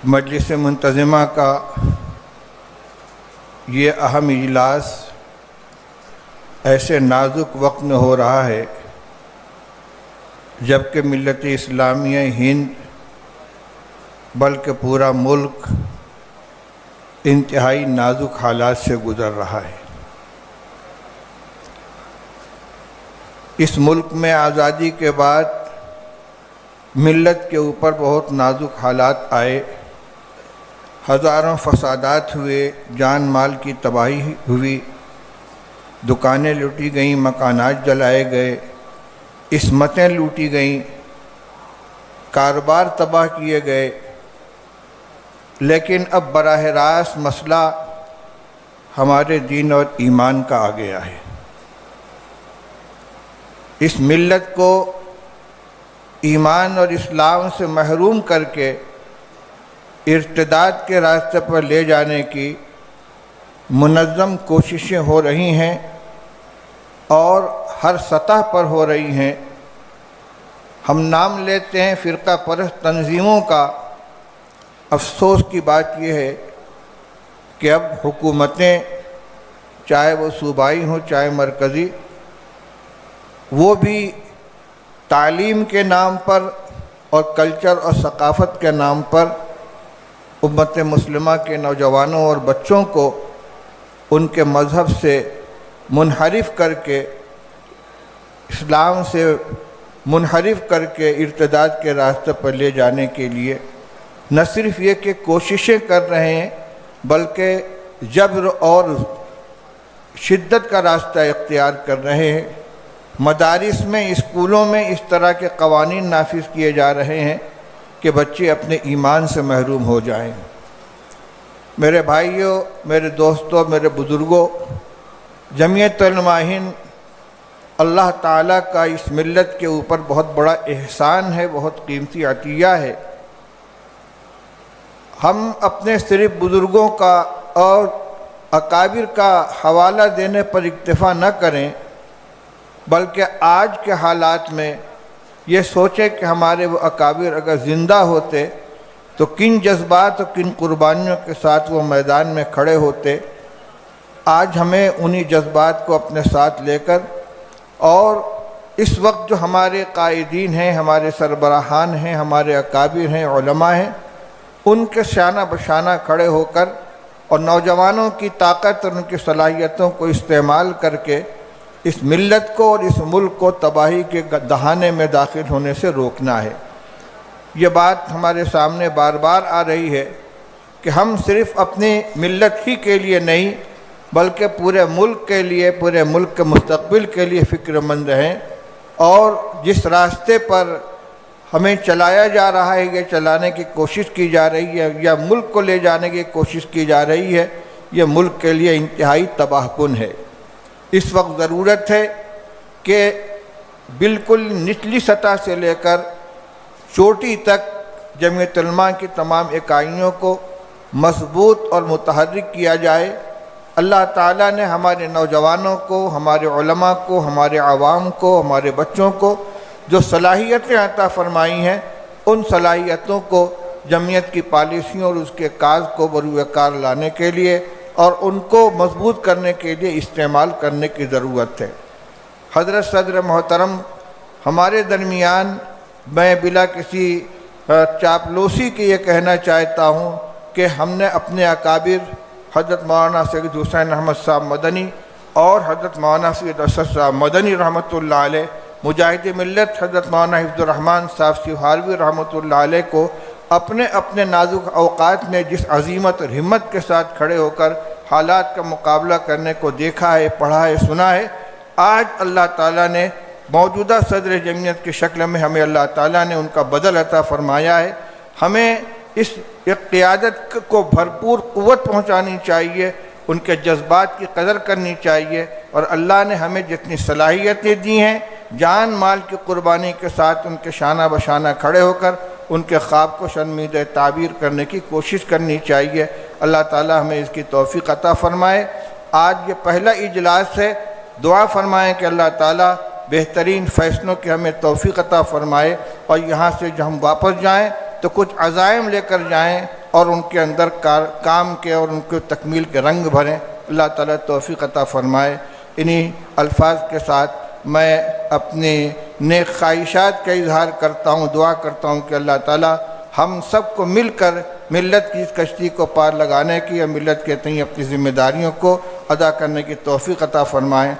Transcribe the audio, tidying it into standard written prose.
مجلس منتظمہ کا یہ اہم اجلاس ایسے نازک وقت میں ہو رہا ہے جبکہ ملت اسلامیہ ہند بلکہ پورا ملک انتہائی نازک حالات سے گزر رہا ہے۔ اس ملک میں آزادی کے بعد ملت کے اوپر بہت نازک حالات آئے، ہزاروں فسادات ہوئے، جان مال کی تباہی ہوئی، دکانیں لوٹی گئیں، مکانات جلائے گئے، عصمتیں لوٹی گئیں، کاروبار تباہ کیے گئے۔ لیکن اب براہ راست مسئلہ ہمارے دین اور ایمان کا آ گیا ہے۔ اس ملت کو ایمان اور اسلام سے محروم کر کے ارتداد کے راستے پر لے جانے کی منظم کوششیں ہو رہی ہیں اور ہر سطح پر ہو رہی ہیں۔ ہم نام لیتے ہیں فرقہ پرست تنظیموں کا، افسوس کی بات یہ ہے کہ اب حکومتیں، چاہے وہ صوبائی ہوں چاہے مرکزی، وہ بھی تعلیم کے نام پر اور کلچر اور ثقافت کے نام پر امت مسلمہ کے نوجوانوں اور بچوں کو ان کے مذہب سے منحرف کر کے، اسلام سے منحرف کر کے ارتداد کے راستے پر لے جانے کے لیے نہ صرف یہ کہ کوششیں کر رہے ہیں بلکہ جبر اور شدت کا راستہ اختیار کر رہے ہیں۔ مدارس میں، اسکولوں میں اس طرح کے قوانین نافذ کیے جا رہے ہیں کہ بچے اپنے ایمان سے محروم ہو جائیں۔ میرے بھائیوں، میرے دوستوں، میرے بزرگوں، جمعیت علماء ہند اللہ تعالیٰ کا اس ملت کے اوپر بہت بڑا احسان ہے، بہت قیمتی عطیہ ہے۔ ہم اپنے صرف بزرگوں کا اور اکابر کا حوالہ دینے پر اکتفا نہ کریں بلکہ آج کے حالات میں یہ سوچیں کہ ہمارے وہ اکابر اگر زندہ ہوتے تو کن جذبات اور کن قربانیوں کے ساتھ وہ میدان میں کھڑے ہوتے۔ آج ہمیں انہی جذبات کو اپنے ساتھ لے کر اور اس وقت جو ہمارے قائدین ہیں، ہمارے سربراہان ہیں، ہمارے اکابر ہیں، علماء ہیں، ان کے شانہ بشانہ کھڑے ہو کر اور نوجوانوں کی طاقت اور ان کی صلاحیتوں کو استعمال کر کے اس ملت کو اور اس ملک کو تباہی کے دہانے میں داخل ہونے سے روکنا ہے۔ یہ بات ہمارے سامنے بار بار آ رہی ہے کہ ہم صرف اپنی ملت ہی کے لیے نہیں بلکہ پورے ملک کے لیے، پورے ملک کے مستقبل کے لیے فکر مند ہیں، اور جس راستے پر ہمیں چلایا جا رہا ہے، یہ چلانے کی کوشش کی جا رہی ہے یا ملک کو لے جانے کی کوشش کی جا رہی ہے، یہ ملک کے لیے انتہائی تباہ کن ہے۔ اس وقت ضرورت ہے کہ بالکل نچلی سطح سے لے کر چوٹی تک جمعیت علماء کی تمام اکائیوں کو مضبوط اور متحرک کیا جائے۔ اللہ تعالیٰ نے ہمارے نوجوانوں کو، ہمارے علماء کو، ہمارے عوام کو، ہمارے بچوں کو جو صلاحیتیں عطا فرمائی ہیں، ان صلاحیتوں کو جمعیت کی پالیسیوں اور اس کے کاز کو بروئے کار لانے کے لیے اور ان کو مضبوط کرنے کے لیے استعمال کرنے کی ضرورت ہے۔ حضرت صدر محترم ہمارے درمیان، میں بلا کسی چاپلوسی کے یہ کہنا چاہتا ہوں کہ ہم نے اپنے اکابر حضرت مولانا سید حسین احمد صاحب مدنی اور حضرت مولانا سید اسد صاحب مدنی رحمۃ اللہ علیہ، مجاہد ملت حضرت مولانا حفظ الرحمن صاحب سیوہاروی رحمۃ اللہ علیہ کو اپنے اپنے نازک اوقات میں جس عزیمت اور ہمت کے ساتھ کھڑے ہو کر حالات کا مقابلہ کرنے کو دیکھا ہے، پڑھا ہے، سنا ہے، آج اللہ تعالیٰ نے موجودہ صدر جمعیت کی شکل میں ہمیں اللہ تعالیٰ نے ان کا بدل عطا فرمایا ہے۔ ہمیں اس قیادت کو بھرپور قوت پہنچانی چاہیے، ان کے جذبات کی قدر کرنی چاہیے، اور اللہ نے ہمیں جتنی صلاحیتیں دی ہیں جان مال کی قربانی کے ساتھ ان کے شانہ بشانہ کھڑے ہو کر ان کے خواب کو شنمید تعبیر کرنے کی کوشش کرنی چاہیے۔ اللہ تعالیٰ ہمیں اس کی توفیق عطا فرمائے۔ آج یہ پہلا اجلاس ہے، دعا فرمائیں کہ اللہ تعالیٰ بہترین فیصلوں کی ہمیں توفیق عطا فرمائے، اور یہاں سے جو ہم واپس جائیں تو کچھ عزائم لے کر جائیں اور ان کے اندر کام کے اور ان کے تکمیل کے رنگ بھریں۔ اللہ تعالیٰ توفیق عطا فرمائے۔ انہی الفاظ کے ساتھ میں اپنی نیک خواہشات کا اظہار کرتا ہوں، دعا کرتا ہوں کہ اللہ تعالیٰ ہم سب کو مل کر ملت کی اس کشتی کو پار لگانے کی اور ملت کے تئیں اپنی ذمہ داریوں کو ادا کرنے کی توفیق عطا فرمائیں۔